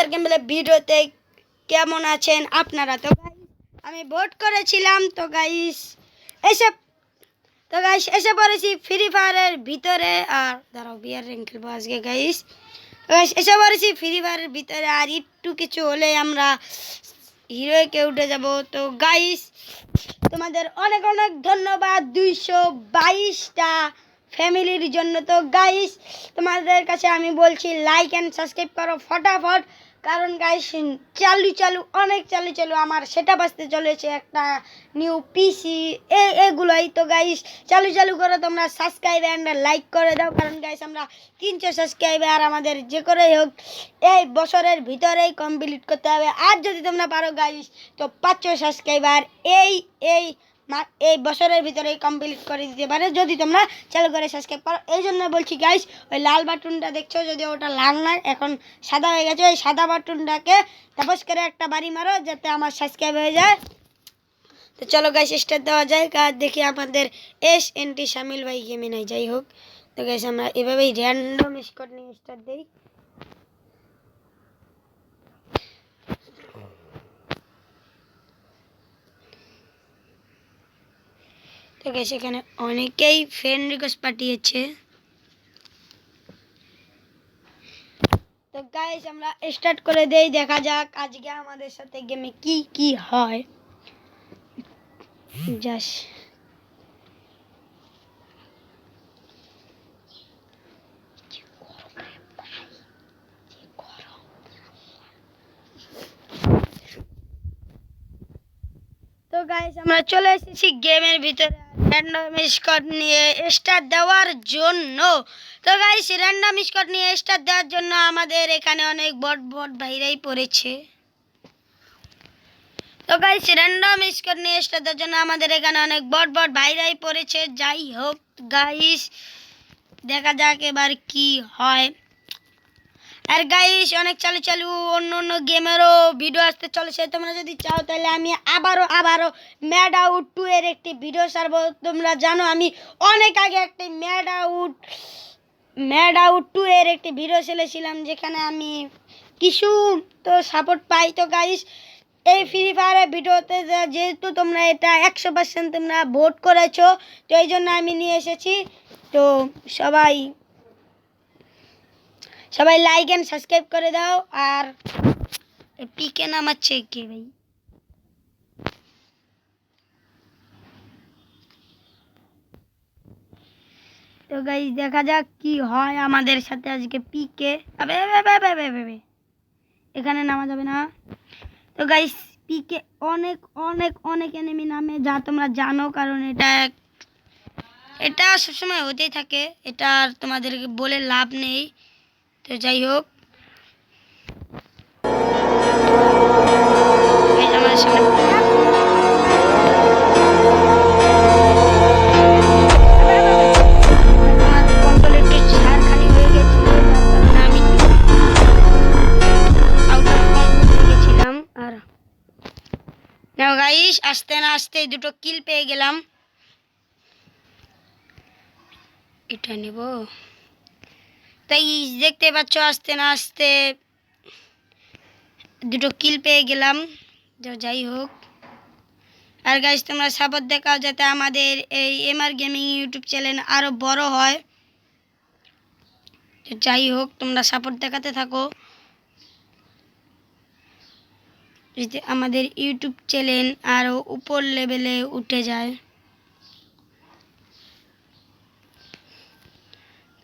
তোমাদেরকে মিলে ভিডিওতে কেমন আছেন আপনারা। তো গাইস আমি ভোট করেছিলাম, তো গাইস এসে পড়েছি ফ্রি ফায়ারের ভিতরে। আর দাঁড়াও, বিয়ার র্যাঙ্ক খেলবো আজকে গাইস। এসে পড়েছি ফ্রি ফায়ারের ভিতরে, আর একটু কিছু হলে আমরা হিরোকে উঠে যাব। তো গাইস তোমাদের অনেক অনেক ধন্যবাদ 222টা ফ্যামিলির জন্য। তো গাইস তোমাদের কাছে আমি বলছি লাইক অ্যান্ড সাবস্ক্রাইব করো ফটাফট, কারণ গাইস অনেক চালু আমার সেটা বাজতে চলেছে একটা নিউ পিসি এগুলোই। তো গাইস চালু করো তোমরা, সাবস্ক্রাইব অ্যান্ড লাইক করে দাও, কারণ গাইস আমরা 300 সাবস্ক্রাইবার আমাদের যে করেই হোক এই বছরের ভিতরেই কমপ্লিট করতে হবে। আর যদি তোমরা পারো গাইস তো 500 সাবস্ক্রাইবার এই বছরের ভিতরেই কমপ্লিট করে দিতে পারে, যদি তোমরা চালু করে সাবস্ক্রাইব করো। এই জন্য বলছি গাইস, ওই লাল বাটনটা দেখছো, যদি ওটা লাল নয় এখন সাদা হয়ে গেছে, ওই সাদা বাটনটাকে তাপস করে একটা বাড়ি মারো যাতে আমার সাবস্ক্রাইব হয়ে যায়। তো চলো গাইস স্টার্ট দেওয়া যায়। কাজ দেখি আমাদের SNT শামিল ভাই গেমে নাই, যাই হোক। তো গাইস আমরা এভাবেই র্যান্ডম স্কোর নিয়ে স্টার্ট দিই। তো গাইস এখানে অনেকেই ফ্রেন্ড রিকোয়েস্ট পাঠিয়েছে। তো গাইস আমরা স্টার্ট করে দেই, দেখা যাক আজকে আমাদের সাথে গেমে কি হয়। জাস্ট তো গাইস আমরা চলে এসেছি গেমের ভিতরে র্যান্ডম স্কোয়াড নিয়ে স্টার্ট দেওয়ার জন্য। তো গাইস র্যান্ডম স্কোয়াড নিয়ে স্টার্ট দেওয়ার জন্য আমাদের এখানে অনেক বট ভাইরাই পড়েছে। তো গাইস র্যান্ডম স্কোয়াড নিয়ে স্টার্ট দেওয়ার জন্য আমাদের এখানে অনেক বট ভাইরাই পড়েছে। যাই হোক গাইস দেখা যাক এবার কি হয়। আর গাইস অনেক চালু অন্য গেমেরও ভিডিও আসতে চলেছে। তোমরা যদি চাও তাহলে আমি আবারও ম্যাড আউট 2 এর একটি ভিডিও ছাড়বো। তোমরা জানো আমি অনেক আগে একটি ম্যাড আউট 2 এর একটি ভিডিও ছেড়েছিলাম, যেখানে আমি কিছু তো সাপোর্ট পাই। তো গাইস এই ফ্রি ফায়ারের ভিডিওতে যেহেতু তোমরা এটা 100% তোমরা ভোট করেছো, তো এই জন্য আমি নিয়ে এসেছি। তো সবাই লাইক এন্ড সাবস্ক্রাইব করে দাও। আর পিকে নামাচ্ছে কে ভাই? তো গাইস দেখা যাক কি হয় আমাদের সাথে আজকে। পিকে এখানে নামা যাবে না। তো গাইস পিকে অনেক এনিমি নামে, যা তোমরা জানো, কারণ এটা সবসময় হতেই থাকে, এটা আর তোমাদেরকে বলে লাভ নেই। তো যাই হোক আমার সামনে গাইস আস্তে না আস্তে দুটো কিল পেয়ে গেলাম। এটা নেব। তাই দেখতে পাচ্ছ আস্তে না আস্তে দুটো কিল পেয়ে গেলাম। যাই হোক আর গাইস তোমরা সাপোর্ট দেখাও যাতে আমাদের এই MR গেমিং ইউটিউব চ্যানেল আরো বড় হয়। যাই হোক তোমরা সাপোর্ট দেখাতে থাকো, যাতে আমাদের ইউটিউব চ্যানেল আরো উপর লেভেলে উঠে যায়।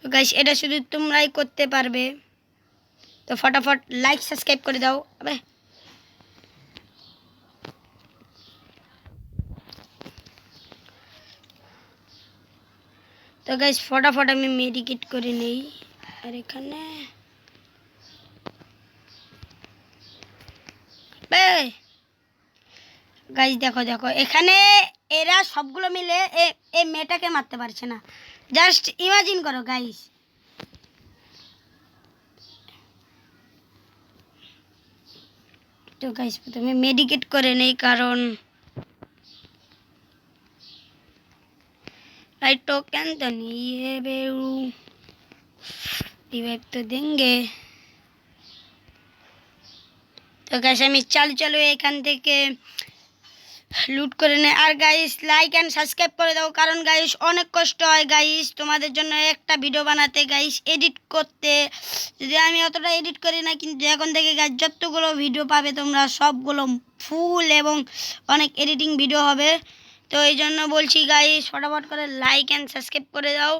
তো গাইস এটা শুধু তোমরাই করতে পারবে। তো ফটাফট লাইক সাবস্ক্রাইব করে দাও। তো গাইস ফটাফট আমি মেডিকেট করে নেই। আর এখানে গাইস দেখো এখানে এরা সবগুলো মিলে এই মেয়েটাকে মারতে পারছে না। জাস্ট ইমাজিন করো গাইস। তো গাইস প্রথমে মেডিকেট করে নেই, কারণ टोकन तो नहीं है बेरू, रिवाइव तो देंगे। তো গাইস আমি চালু চালু এখান থেকে লুট করে নেই। আর গাইস লাইক অ্যান্ড সাবস্ক্রাইব করে দাও, কারণ গাইস অনেক কষ্ট হয় গাইস তোমাদের জন্য একটা ভিডিও বানাতে, গাইস এডিট করতে। যদি আমি অতটা এডিট করি না, কিন্তু এখন থেকে গাইস যতগুলো ভিডিও পাবে তোমরা সবগুলো ফুল এবং অনেক এডিটিং ভিডিও হবে। তো এই জন্য বলছি গাইস ফটাফট করে লাইক অ্যান্ড সাবস্ক্রাইব করে দাও।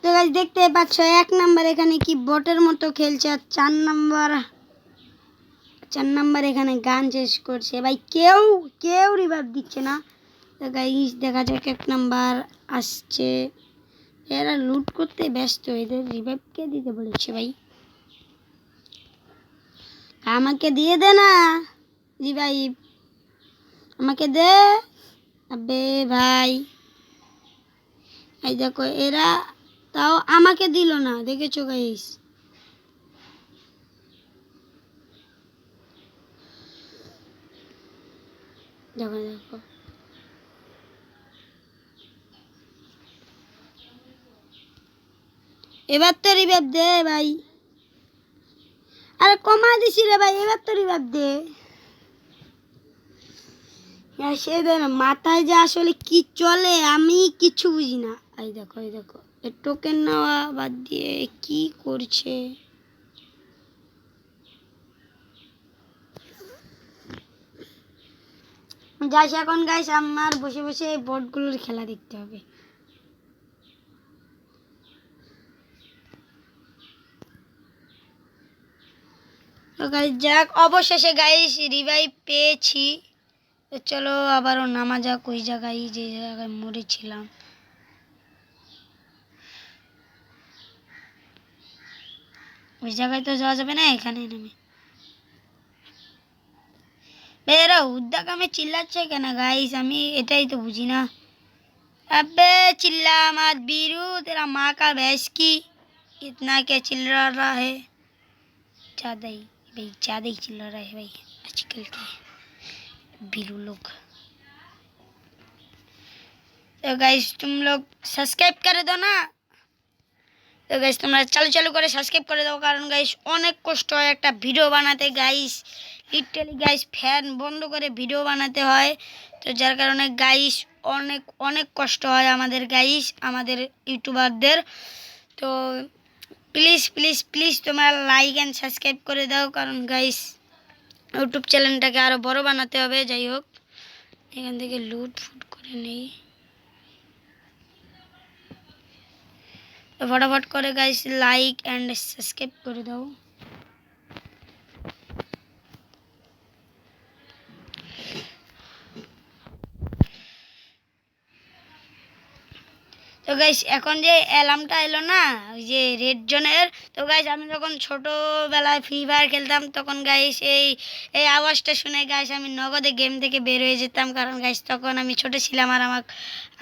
তো গাইস দেখতে পাচ্ছ 1 নাম্বার এখানে কি বটের মতো খেলছে, আর 4 নাম্বার এখানে গান শেষ করছে। ভাই কেউ রিভাইভ দিচ্ছে না। তো গাইস দেখা যাক 1 নাম্বার আসছে, এরা লুট করতে ব্যস্ত, এদের রিভাইভ কে দিতে বলেছে ভাই? আমাকে দিয়ে দে না রিভাইভ, আমাকে দে। আবে ভাই এই দেখো এরা তাও আমাকে দিল না, দেখেছো গাইস? দেখো দেখো এবার তো রিভাইভ দে ভাই। আরে কমা দিছি রে ভাই, এবার তো রিভাইভ দে। সে দেন মাথায় যে আসলে কি চলে আমি কিছু বুঝি না। এই দেখো টোকেন নেওয়া বাদ দিয়ে কি করছে। যাইস এখন গাইস আমার বসে বসে এই বোর্ডগুলোর খেলা দেখতে হবে। তো গাইস যাক অবশেষে গাইস রিভাইভ পেয়েছি। তো চলো আবারও নামা যাক ওই জায়গায় যে জায়গায় মরেছিলাম। ওই জায়গায় তো যাওয়া যাবে না, এখানে নেমে। এরা উদ্দাকামে চিল্লাচ্ছে কেন গাইস, আমি এটাই তো বুঝি না। अबे चिल्ला मत बीरू, तेरा माँ का भैंस की, इतना क्या चिल्ला रहा है? ज़्यादा ही भाई, ज़्यादा ही चिल्ला रहा है भाई आजकल के बीरू लोग। तो गाइस तुम लोग सब्सक्राइब कर दो ना। তো গাইস তোমরা চালু করে সাবস্ক্রাইব করে দাও, কারণ গাইস অনেক কষ্ট হয় একটা ভিডিও বানাতে গাইস, লিটারালি গাইস ফ্যান বন্ধ করে ভিডিও বানাতে হয়। তো যার কারণে গাইস অনেক অনেক কষ্ট হয় আমাদের গাইস, আমাদের ইউটিউবারদের। তো প্লিজ প্লিজ প্লিজ তোমরা লাইক অ্যান্ড সাবস্ক্রাইব করে দাও, কারণ গাইস ইউটিউব চ্যানেলটাকে আরও বড় বানাতে হবে। যাই হোক এখান থেকে লুট ফুট করে নেই फटाफट করে गाइस लाइक एंड सब्सक्राइब করে দাও। তো গাইস এখন যে অ্যালার্মটা এলো না ওই যে রেড জোনের, তো গাইস আমি যখন ছোটোবেলায় ফ্রি ফায়ার খেলতাম তখন গাইস এই আওয়াজটা শুনে গাইস আমি নগদে গেম থেকে বের হয়ে যেতাম, কারণ গাইস তখন আমি ছোটো ছিলাম আর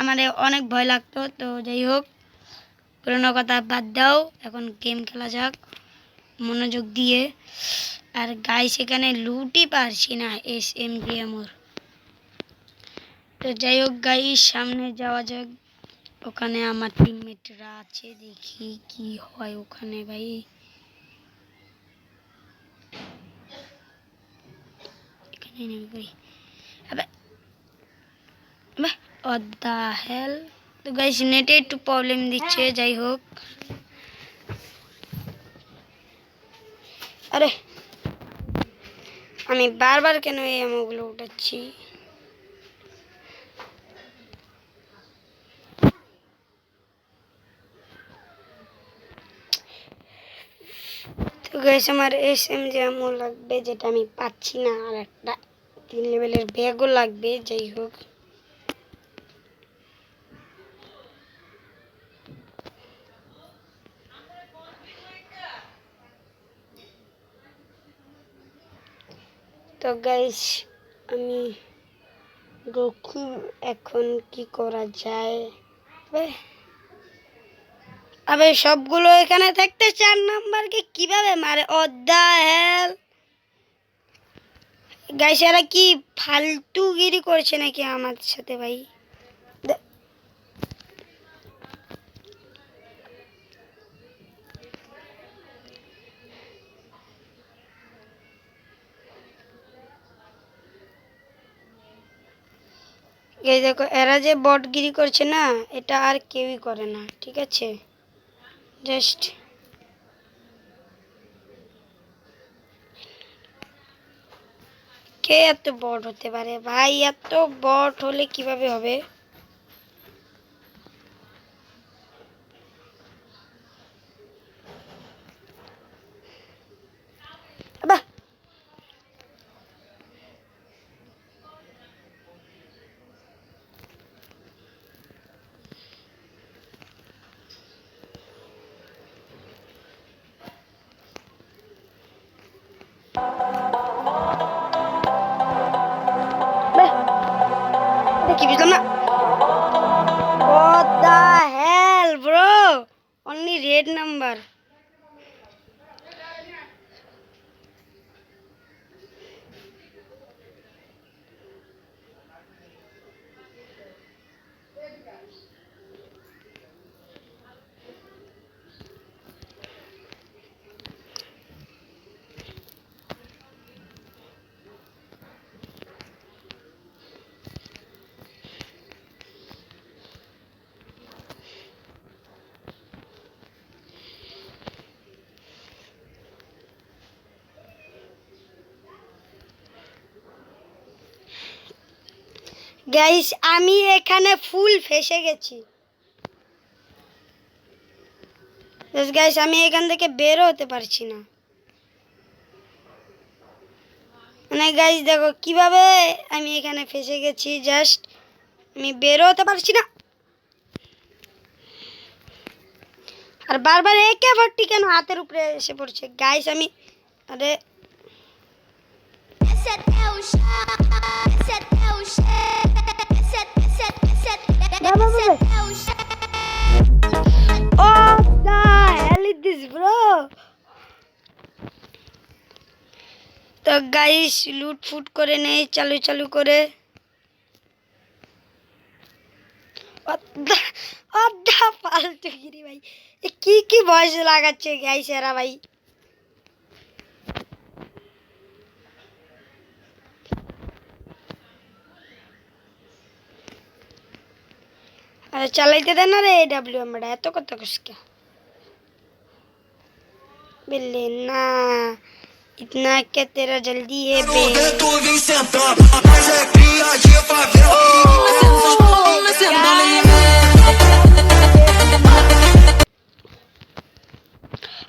আমার অনেক ভয় লাগতো। তো যাই হোক পুরোনো কথা বাদ দাও, এখন গেম খেলা যাক মনোযোগ দিয়ে। আর গাইস এখানে লুটই পারছি না SMG আমার। তো যাই হোক গাইস সামনে যাওয়া যাক, ওখানে আমার টিমমেটরা আছে, দেখি কি হয় ওখানে ভাই। এখানে নেমে ভাই, আবে what the hell। তো গাইস নেটে একটু প্রবলেম দিচ্ছে, যাই হোক। আরে আমি বারবার কেন এই আমগুলো উঠাচ্ছি? তো গাইস আমার SMG আমও লাগবে, যেটা আমি পাচ্ছি না, আর একটা 3 লেভেলের ব্যাগও লাগবে। যাই হোক তো গাইস আমি দেখি এখন কি করা যায়। আবে সবগুলো এখানে থাকতে 4 নাম্বারকে কিভাবে মারে? অদ্দা হেল গাইস, এরা কি ফালতুগিরি করছে নাকি আমার সাথে ভাই? এই দেখো, এরা যে বটগিরি করছে না, এটা আর কেউই করে না, ঠিক আছে? জাস্ট কে এত বট হতে পারে ভাই? এত বট হলে কিভাবে হবে? বাহ, বাহ, এটা কি বুঝলাম না। What the hell, bro? Only red number. Guys, আমি এখানে ফুল ফেসে গেছি। গাইস, আমি এখান থেকে বের হতে পারছি না। মানে গাইস দেখো কিভাবে আমি এখানে ফেসে গেছি, জাস্ট আমি বের হতে পারছি না। আর বারবার একে ভর্তি কেন হাতের উপরে এসে পড়ছে গাইস? আমি আরে What the hell is this, bro? তো গাইস, লুট ফুট করে নেই চালু চালু করে। অদ্দা ফালতুগিরি ভাই, কি কি ভয়েস লাগাচ্ছে গাইস এরা ভাই? अरे चलाइते देना रे डब्ल्यू एम बड़ा तो कत कुछ बिल्ली ना इतना क्या तेरा जल्दी है बे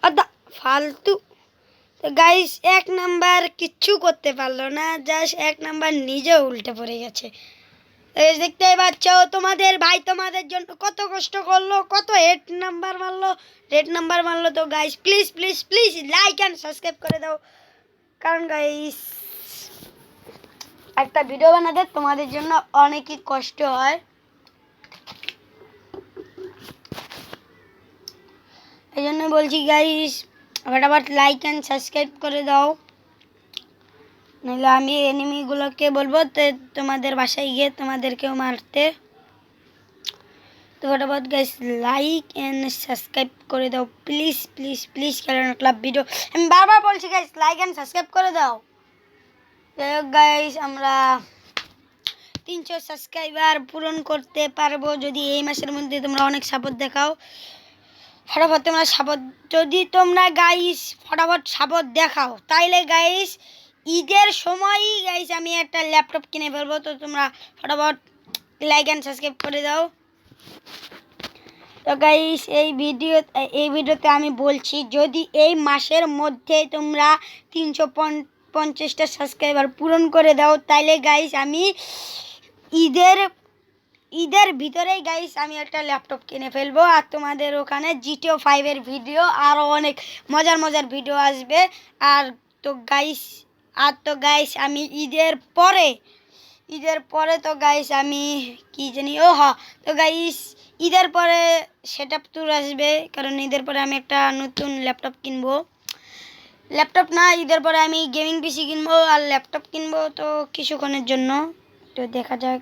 अदा फालतू। तो गाइस, 1 নাম্বার কিচ্ছু করতে পারলো না, জাস্ট 1 নাম্বার নিজে উল্টে পড়ে গেছে। এই দেখতেই পাচ্ছ, তোমাদের ভাই তোমাদের জন্য কত কষ্ট করলো, কত রেড নাম্বার মারলো। তো guys please please please like and subscribe করে দাও, কারণ গাইস একটা ভিডিও বানাতে তোমাদের জন্য অনেকই কষ্ট হয়। এই জন্য বলছি গাইস, ফটাফট লাইক অ্যান্ড সাবস্ক্রাইব করে দাও, নাহলে আমি এনিমিগুলোকে বলবো তোমাদের বাসায় গিয়ে তোমাদেরকেও মারতে। তো ফটাফট গাইস লাইক অ্যান্ড সাবস্ক্রাইব করে দাও প্লিজ প্লিজ প্লিজ, কারণ ক্লাব ভিডিও আমি বারবার বলছি গাইস লাইক অ্যান্ড সাবস্ক্রাইব করে দাও। যাই হোক গাইস, আমরা 300 সাবস্ক্রাইবার পূরণ করতে পারবো যদি এই মাসের মধ্যে তোমরা অনেক সাপোর্ট দেখাও। ফটাফট তোমরা সাপোর্ট, যদি তোমরা গাইস ফটাফট সাপোর্ট দেখাও, তাইলে গাইস ঈদের সময়ই গাইস আমি একটা ল্যাপটপ কিনে ফেলবো। তো তোমরা ফটাফট লাইক অ্যান্ড সাবস্ক্রাইব করে দাও। তো গাইস এই ভিডিওতে আমি বলছি, যদি এই মাসের মধ্যে তোমরা 350টা সাবস্ক্রাইবার পূরণ করে দাও, তাইলে গাইস আমি ঈদের ভিতরেই গাইস আমি একটা ল্যাপটপ কিনে ফেলবো। আর তোমাদের ওখানে জিটিও 5-এর ভিডিও আরও অনেক মজার মজার ভিডিও আসবে। আর তো গাইস আমি ঈদের পরে তো গাইস আমি কি জানি, তো গাইস ঈদের পরে সেটআপ ট্যুর আসবে, কারণ ঈদের পরে আমি একটা নতুন ল্যাপটপ কিনবো। ল্যাপটপ না, ঈদের পরে আমি গেমিং পিসি কিনবো আর ল্যাপটপ কিনবো, তো কিছুক্ষণের জন্য। তো দেখা যাক।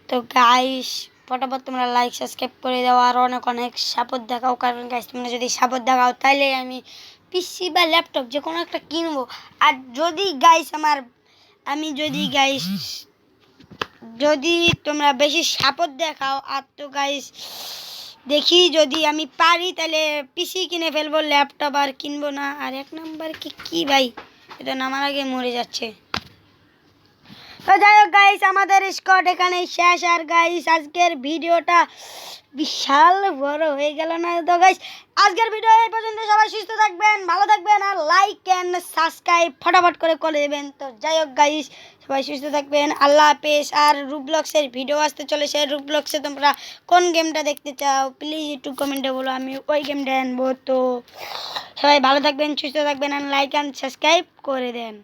তো গাইস ফটাফট তোমরা লাইক সাবস্ক্রাইব করে দাও আর অনেক অনেক সাপোর্ট দেখাও, কারণ গাইস তোমরা যদি সাপোর্ট দেখাও তাহলে আমি পিসি বা ল্যাপটপ যে কোনো একটা কিনবো। আর যদি গাইস যদি তোমরা বেশি সাপোর্ট দেখাও আর তো গাইস দেখি যদি আমি পারি তাহলে পিসি কিনে ফেলবো, ল্যাপটপ আর কিনবো না। আর এক নাম্বার কি ভাই, এটা নামার আগে মরে যাচ্ছে। তো যাই হোক গাইস, আমাদের স্কোয়াড এখানে শেষ। আর গাইস আজকের ভিডিওটা বিশাল বড় হয়ে গেল না? তো গাইস আজকের ভিডিও এই পর্যন্ত। সবাই সুস্থ থাকবেন, ভালো থাকবেন আর লাইক এন্ড সাবস্ক্রাইব ফটাফট করে দেবেন। তো যাই হোক গাইস, সবাই সুস্থ থাকবেন, আল্লাহ হাফেজ। আর রুবলক্সের ভিডিও আসতে চলেছে। রুবলক্সে তোমরা কোন গেমটা দেখতে চাও প্লিজ একটু কমেন্টে বলো, আমি ওই গেমটা আনবো। তো সবাই ভালো থাকবেন, সুস্থ থাকবেন আর লাইক এন্ড সাবস্ক্রাইব করে দেন।